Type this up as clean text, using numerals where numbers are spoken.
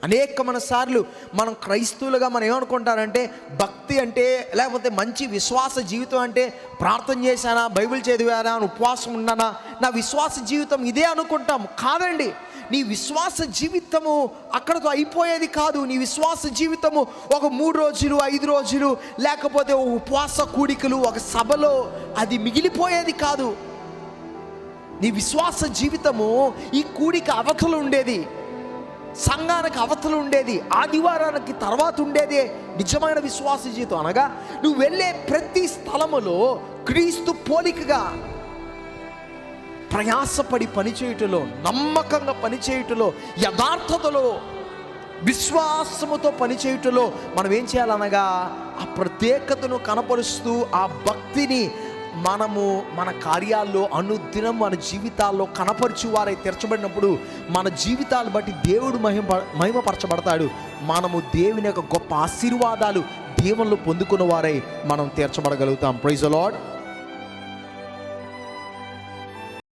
అనేకమైన సార్లు మనం క్రైస్తవులుగా మనం ఏమనుకుంటారంటే భక్తి అంటే, లేకపోతే మంచి విశ్వాస జీవితం అంటే ప్రార్థన చేశానా, బైబిల్ చదివానా, ఉపవాసం ఉన్నానా, నా విశ్వాస జీవితం ఇదే అనుకుంటాం. కాదండి, నీ విశ్వాస జీవితము అక్కడతో అయిపోయేది కాదు. నీ విశ్వాస జీవితము ఒక 3 రోజులు 5 రోజులు లేకపోతే ఒక ఉపవాస కూడికలు ఒక సభలో అది మిగిలిపోయేది కాదు. నీ విశ్వాస జీవితము ఈ కూడిక అవతలు ఉండేది, సంఘానికి అవతలు ఉండేది, ఆదివారానికి తర్వాత ఉండేదే నిజమైన విశ్వాస జీవితం. అనగా నువ్వు వెళ్ళే ప్రతి స్థలములో క్రీస్తు పోలికగా ప్రయాసపడి పనిచేయుటలో, నమ్మకంగా పనిచేయుటలో, యథార్థతలో, విశ్వాసముతో పనిచేయుటలో మనం ఏం చేయాలనగా ఆ ప్రత్యేకతను కనపరుస్తూ ఆ భక్తిని మనము మన కార్యాల్లో అనుదినం మన జీవితాల్లో కనపరిచి వారై తీర్చబడినప్పుడు మన జీవితాలు బట్టి దేవుడు మహిమపరచబడతాడు. మనము దేవుని యొక్క గొప్ప ఆశీర్వాదాలు, దీవెనలు పొందుకున్న వారై మనం తీర్చబడగలుగుతాం. Praise the lord.